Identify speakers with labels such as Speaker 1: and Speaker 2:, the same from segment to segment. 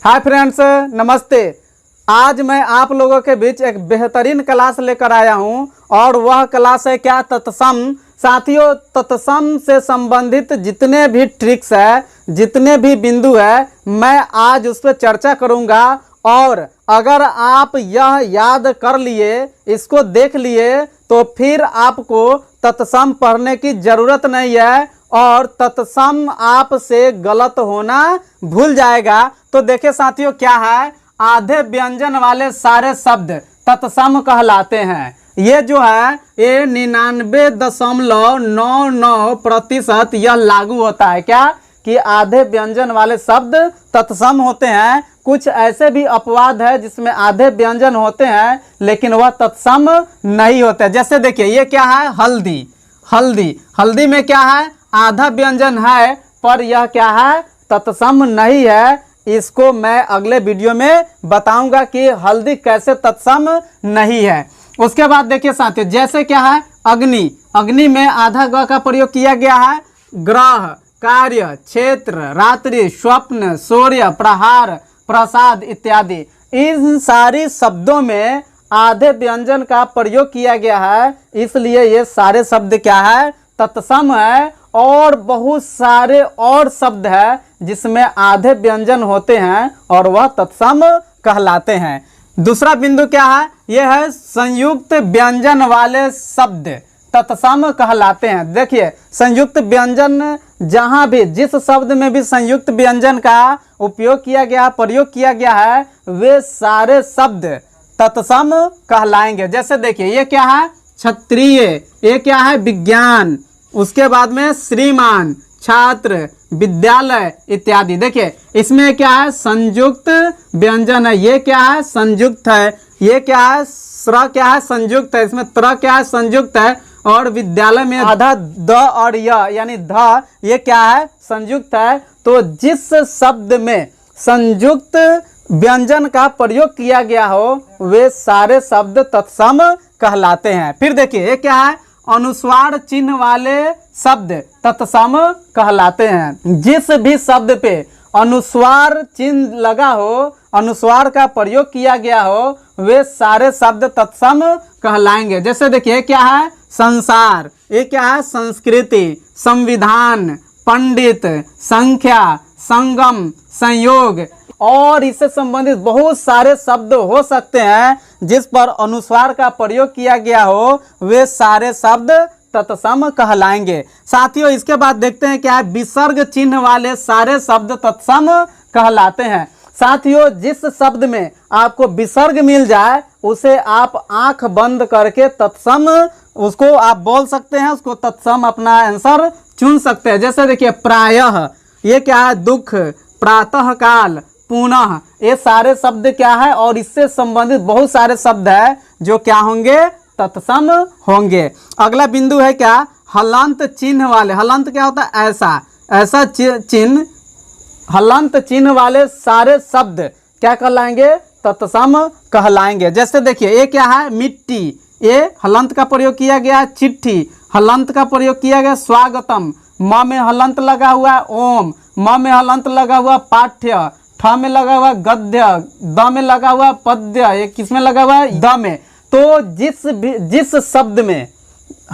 Speaker 1: Hi friends, नमस्ते। आज मैं आप लोगों के बीच एक बेहतरीन क्लास लेकर आया हूं और वह क्लास है क्या, तत्सम। साथियों, तत्सम से संबंधित जितने भी ट्रिक्स है, जितने भी बिंदु है, मैं आज उस पर चर्चा करूंगा। और अगर आप यह याद कर लिए, इसको देख लिए, तो फिर आपको तत्सम पढ़ने की ज़रूरत नहीं है और तत्सम आपसे गलत होना भूल जाएगा। तो देखिए साथियों, क्या है, आधे व्यंजन वाले सारे शब्द तत्सम कहलाते हैं। ये जो है ये 99.99% यह लागू होता है क्या, कि आधे व्यंजन वाले शब्द तत्सम होते हैं। कुछ ऐसे भी अपवाद है जिसमें आधे व्यंजन होते हैं लेकिन वह तत्सम नहीं होते। जैसे देखिए, ये क्या है, हल्दी। हल्दी में क्या है, आधा व्यंजन है पर यह क्या है, तत्सम नहीं है। इसको मैं अगले वीडियो में बताऊंगा कि हल्दी कैसे तत्सम नहीं है। उसके बाद देखिए साथियों, जैसे क्या है, अग्नि में आधा ग का प्रयोग किया गया है। ग्रह, कार्य, क्षेत्र, रात्रि, स्वप्न, सूर्य, प्रहार, प्रसाद इत्यादि, इन सारी शब्दों में आधे व्यंजन का प्रयोग किया गया है, इसलिए ये सारे शब्द क्या है, तत्सम है। और बहुत सारे और शब्द है जिसमें आधे व्यंजन होते हैं और वह तत्सम कहलाते हैं। दूसरा बिंदु क्या है, यह है संयुक्त व्यंजन वाले शब्द तत्सम कहलाते हैं। देखिए, संयुक्त व्यंजन जहां भी, जिस शब्द में भी संयुक्त व्यंजन का उपयोग किया गया, प्रयोग किया गया है, वे सारे शब्द तत्सम कहलाएंगे। जैसे देखिए, ये क्या है, क्षत्रिय, ये क्या है, विज्ञान, उसके बाद में श्रीमान, छात्र, विद्यालय इत्यादि। देखिए, इसमें क्या है, संयुक्त व्यंजन है। ये क्या है, संयुक्त है। ये क्या है, स्र क्या है, संयुक्त है। इसमें त्र क्या है, संयुक्त है। और विद्यालय में आधा द और य यानी ध, ये क्या है, संयुक्त है। तो जिस शब्द में संयुक्त व्यंजन का प्रयोग किया गया हो, वे सारे शब्द तत्सम कहलाते हैं। फिर देखिए, ये क्या है, अनुस्वार चिन्ह वाले शब्द तत्सम कहलाते हैं। जिस भी शब्द पे अनुस्वार चिन्ह लगा हो, अनुस्वार का प्रयोग किया गया हो, वे सारे शब्द तत्सम कहलाएंगे। जैसे देखिए, क्या है, संसार, ये क्या है, संस्कृति, संविधान, पंडित, संख्या, संगम, संयोग, और इससे संबंधित बहुत सारे शब्द हो सकते हैं जिस पर अनुस्वार का प्रयोग किया गया हो, वे सारे शब्द तत्सम कहलाएंगे। साथियों, इसके बाद देखते हैं क्या है, विसर्ग चिन्ह वाले सारे शब्द तत्सम कहलाते हैं। साथियों, जिस शब्द में आपको विसर्ग मिल जाए, उसे आप आंख बंद करके तत्सम उसको आप बोल सकते हैं, उसको तत्सम अपना आंसर चुन सकते हैं। जैसे देखिए, प्रायः, ये क्या है, दुख, प्रातः काल, पुनः, ये सारे शब्द क्या है, और इससे संबंधित बहुत सारे शब्द है जो क्या होंगे, तत्सम होंगे। अगला बिंदु है क्या, हलंत चिन्ह वाले। हलंत क्या होता है, ऐसा चिन्ह, हलंत चिन्ह वाले सारे शब्द क्या कहलाएंगे, तत्सम कहलाएंगे। जैसे देखिए, ये क्या है, मिट्टी, ये हलंत का प्रयोग किया गया। चिट्ठी, हलंत का प्रयोग किया गया। स्वागतम, म में हलंत लगा हुआ है। ओम, म में हलंत लगा हुआ। पाठ्य, ठ में लगा हुआ गद्य, द में लगा हुआ पद्य, ये किस में लगा हुआ है, द में। तो जिस शब्द में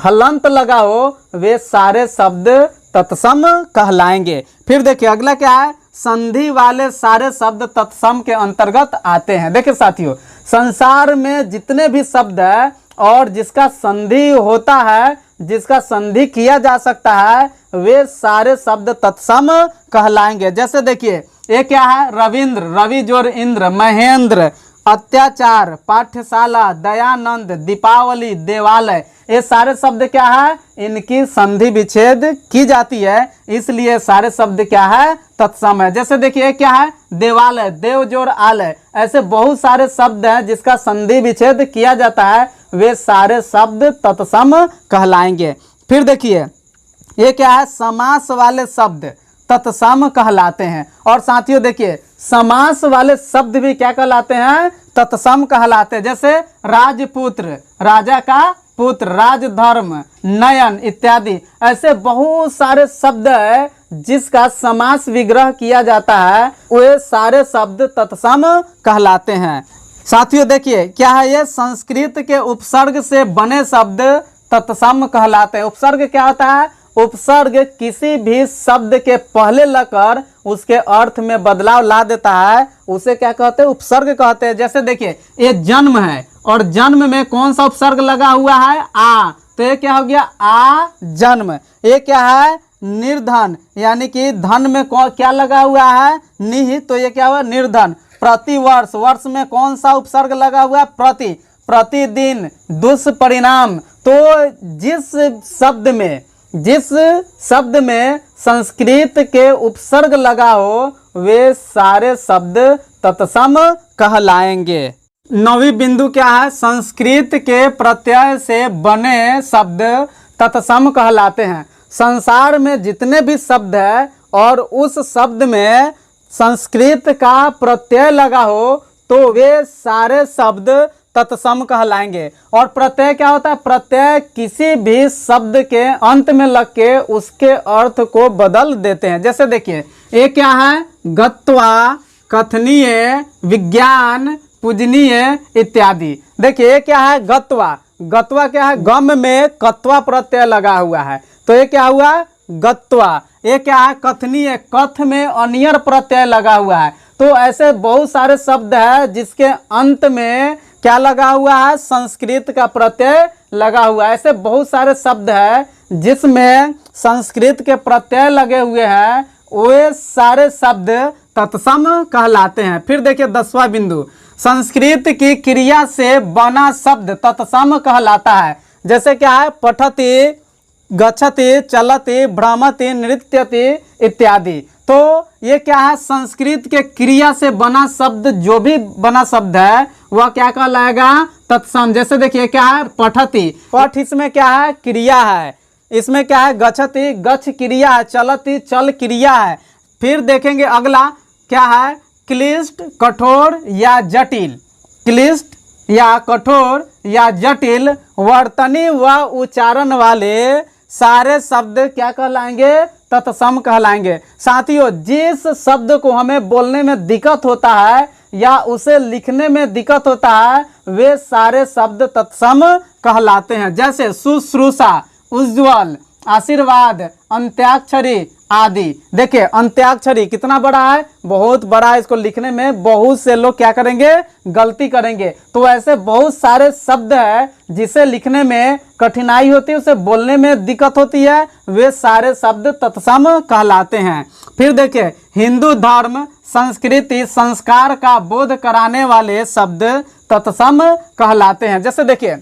Speaker 1: हलंत लगा हो, वे सारे शब्द तत्सम कहलाएंगे। फिर देखिए, अगला क्या है, संधि वाले सारे शब्द तत्सम के अंतर्गत आते हैं। देखिए साथियों, संसार में जितने भी शब्द है और जिसका संधि होता है, जिसका संधि किया जा सकता है, वे सारे शब्द तत्सम कहलाएंगे। जैसे देखिए, ये क्या है, रविंद्र, रवि जोर इंद्र, महेंद्र, अत्याचार, पाठशाला, दयानंद, दीपावली, देवालय, ये सारे शब्द क्या है, इनकी संधि विच्छेद की जाती है, इसलिए सारे शब्द क्या है, तत्सम है। जैसे देखिए, क्या है, देवालय, देव जोर आलय, ऐसे बहुत सारे शब्द हैं जिसका संधि विच्छेद किया जाता है, वे सारे शब्द तत्सम कहलाएंगे। फिर देखिए, ये क्या है, समास वाले शब्द तत्सम कहलाते हैं। और साथियों देखिए, समास वाले शब्द भी क्या कहलाते हैं, तत्सम कहलाते हैं। जैसे राजपुत्र, राजा का पुत्र, राजधर्म, नयन इत्यादि ऐसे बहुत सारे शब्द है जिसका समास विग्रह किया जाता है, वे सारे शब्द तत्सम कहलाते हैं। साथियों देखिए क्या है, ये संस्कृत के उपसर्ग से बने शब्द तत्सम कहलाते हैं। उपसर्ग क्या होता है? उपसर्ग किसी भी शब्द के पहले लगकर उसके अर्थ में बदलाव ला देता है, उसे क्या कहते हैं? उपसर्ग कहते हैं। जैसे देखिए ये जन्म है और जन्म में कौन सा उपसर्ग लगा हुआ है? आ, तो ये क्या हो गया? आ जन्म। ये क्या है? निर्धन, यानी कि धन में क्या लगा हुआ है? निहि, तो ये क्या हुआ? निर्धन। प्रतिवर्ष, वर्ष में कौन सा उपसर्ग लगा हुआ है? प्रति। प्रतिदिन, दुष्परिणाम। तो जिस शब्द में संस्कृत के उपसर्ग लगा हो वे सारे शब्द तत्सम कहलाएंगे। 9वीं बिंदु क्या है? संस्कृत के प्रत्यय से बने शब्द तत्सम कहलाते हैं। संसार में जितने भी शब्द है और उस शब्द में संस्कृत का प्रत्यय लगा हो तो वे सारे शब्द तत्सम कहलाएंगे। और प्रत्यय क्या होता है? प्रत्यय किसी भी शब्द के अंत में लग के उसके अर्थ को बदल देते हैं। जैसे देखिए ये क्या है? गत्वा, कथनीय, विज्ञान, पूजनीय इत्यादि। देखिए ये क्या है? गत्वा। गत्वा क्या है? गम में कत्वा प्रत्यय लगा हुआ है, तो ये क्या हुआ? गत्वा। ये क्या है? कथनीय, कथ में अनियर प्रत्यय लगा हुआ है। तो ऐसे बहुत सारे शब्द है जिसके अंत में क्या लगा हुआ है? संस्कृत का प्रत्यय लगा हुआ है। ऐसे बहुत सारे शब्द है जिसमें संस्कृत के प्रत्यय लगे हुए हैं, वे सारे शब्द तत्सम कहलाते हैं। फिर देखिए 10वां बिंदु, संस्कृत की क्रिया से बना शब्द तत्सम कहलाता है। जैसे क्या है? पठति, गच्छति, चलति, भ्रमति, नृत्यति इत्यादि। तो ये क्या है? संस्कृत के क्रिया से बना शब्द, जो भी बना शब्द है वह क्या कहलाएगा? तत्सम। जैसे देखिए क्या है? पठति, पठ इसमें क्या है? क्रिया है। इसमें क्या है? गच्छति, गच्छ क्रिया है। चलति, चल क्रिया है। फिर देखेंगे अगला क्या है? क्लिष्ट, कठोर या जटिल। क्लिष्ट या कठोर या जटिल वर्तनी व उच्चारण वाले सारे शब्द क्या कहलाएंगे? तत्सम कहलाएंगे। साथियों जिस शब्द को हमें बोलने में दिक्कत होता है या उसे लिखने में दिक्कत होता है वे सारे शब्द तत्सम कहलाते हैं। जैसे शुश्रूषा, उज्ज्वल, आशीर्वाद, अंत्याक्षरी आदि। देखिए अंत्याक्षरी कितना बड़ा है? बहुत बड़ा है। इसको लिखने में बहुत से लोग क्या करेंगे? गलती करेंगे। तो ऐसे बहुत सारे शब्द है जिसे लिखने में कठिनाई होती है, उसे बोलने में दिक्कत होती है, वे सारे शब्द तत्सम कहलाते हैं। फिर देखिए हिंदू धर्म, संस्कृति, संस्कार का बोध कराने वाले शब्द तत्सम कहलाते हैं। जैसे देखिए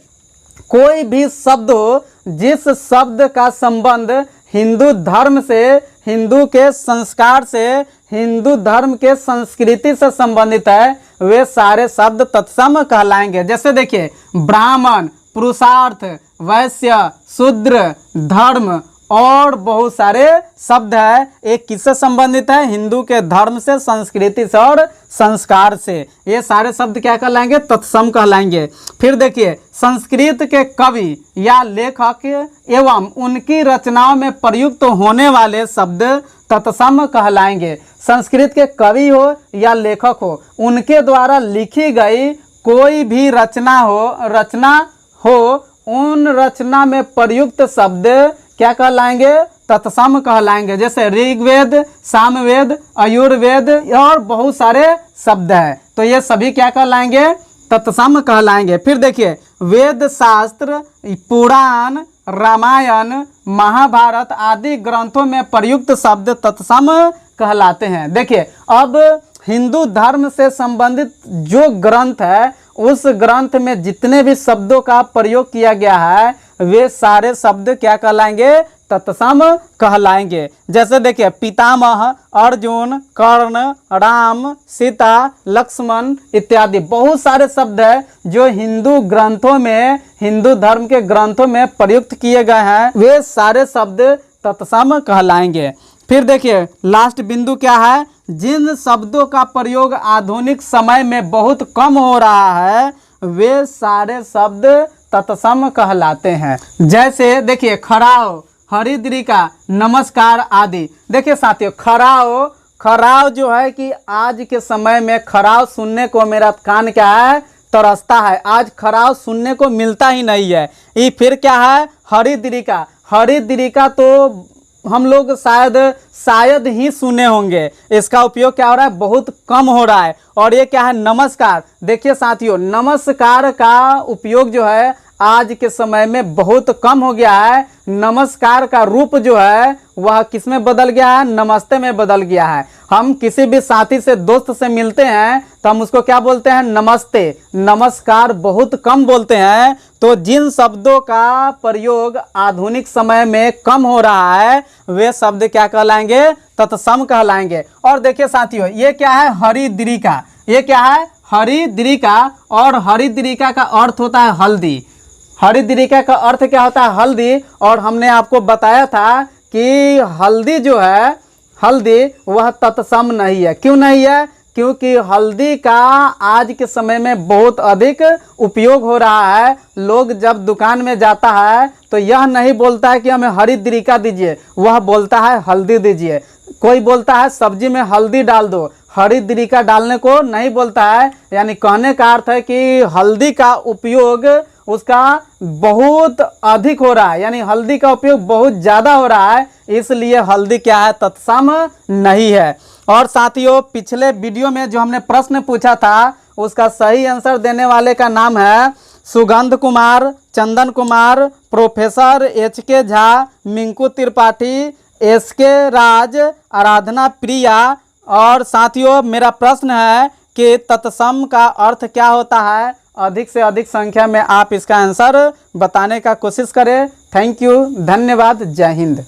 Speaker 1: कोई भी शब्द हो जिस शब्द का संबंध हिंदू धर्म से, हिंदू के संस्कार से, हिंदू धर्म के संस्कृति से संबंधित है, वे सारे शब्द तत्सम कहलाएंगे। जैसे देखिए ब्राह्मण, पुरुषार्थ, वैश्य, शूद्र, धर्म और बहुत सारे शब्द है। एक किससे संबंधित है? हिंदू के धर्म से, संस्कृति से और संस्कार से। ये सारे शब्द क्या कहलाएंगे? तत्सम कहलाएंगे। फिर देखिए संस्कृत के कवि या लेखक एवं उनकी रचनाओं में प्रयुक्त होने वाले शब्द तत्सम कहलाएंगे। संस्कृत के कवि हो या लेखक हो, उनके द्वारा लिखी गई कोई भी रचना हो, उन रचना में प्रयुक्त शब्द क्या कहलाएंगे? तत्सम कहलाएंगे। जैसे ऋग्वेद, सामवेद, आयुर्वेद और बहुत सारे शब्द हैं, तो ये सभी क्या कहलाएंगे? तत्सम कहलाएंगे। फिर देखिए वेद, शास्त्र, पुराण, रामायण, महाभारत आदि ग्रंथों में प्रयुक्त शब्द तत्सम कहलाते हैं। देखिए अब हिंदू धर्म से संबंधित जो ग्रंथ है उस ग्रंथ में जितने भी शब्दों का प्रयोग किया गया है वे सारे शब्द क्या कहलाएंगे? तत्सम कहलाएंगे। जैसे देखिए पितामह, अर्जुन, कर्ण, राम, सीता, लक्ष्मण इत्यादि बहुत सारे शब्द है जो हिंदू ग्रंथों में, हिंदू धर्म के ग्रंथों में प्रयुक्त किए गए हैं, वे सारे शब्द तत्सम कहलाएंगे। फिर देखिए लास्ट बिंदु क्या है? जिन शब्दों का प्रयोग आधुनिक समय में बहुत कम हो रहा है वे सारे शब्द तत्सम कहलाते हैं। जैसे देखिए खराव, हरिद्रिका, नमस्कार आदि। देखिए साथियों, खराव जो है कि आज के समय में खराव सुनने को मेरा कान क्या है, तरसता है। आज खराव सुनने को मिलता ही नहीं है। ये फिर क्या है, हरिद्रिका तो हम लोग शायद ही सुने होंगे। इसका उपयोग क्या हो रहा है, बहुत कम हो रहा है। और ये क्या है, नमस्कार। देखिए साथियों, नमस्कार का उपयोग जो है आज के समय में बहुत कम हो गया है। नमस्कार का रूप जो है वह किस में बदल गया है, नमस्ते में बदल गया है। हम किसी भी साथी से, दोस्त से मिलते हैं तो हम उसको क्या बोलते हैं, नमस्ते। नमस्कार बहुत कम बोलते हैं। तो जिन शब्दों का प्रयोग आधुनिक समय में कम हो रहा है वे शब्द क्या कहलाएंगे, तत्सम कहलाएंगे। और देखिए साथियों, ये क्या है, हरिद्रिका। ये क्या है, हरिद्रिका। और हरिद्रिका का अर्थ होता है हल्दी। हरिद्रिका का अर्थ क्या होता है, हल्दी। और हमने आपको बताया था कि हल्दी जो है, हल्दी वह तत्सम नहीं है। क्यों नहीं है, क्योंकि हल्दी का आज के समय में बहुत अधिक उपयोग हो रहा है। लोग जब दुकान में जाता है तो यह नहीं बोलता है कि हमें हरिद्रिका दीजिए, वह बोलता है हल्दी दीजिए। कोई बोलता है सब्जी में हल्दी डाल दो, हरिद्रिका डालने को नहीं बोलता है। यानी कहने का अर्थ है कि हल्दी का उपयोग उसका बहुत अधिक हो रहा है, यानी हल्दी का उपयोग बहुत ज़्यादा हो रहा है, इसलिए हल्दी क्या है, तत्सम नहीं है। और साथियों, पिछले वीडियो में जो हमने प्रश्न पूछा था उसका सही आंसर देने वाले का नाम है Sugandh Kumar, Chandan Kumar, professor HK Jha, Minku Tripathi, SK Raj, Aradhana Priya. और साथियों, मेरा प्रश्न है कि तत्सम का अर्थ क्या होता है। अधिक से अधिक संख्या में आप इसका आंसर बताने का कोशिश करें। थैंक यू, धन्यवाद, जय हिंद।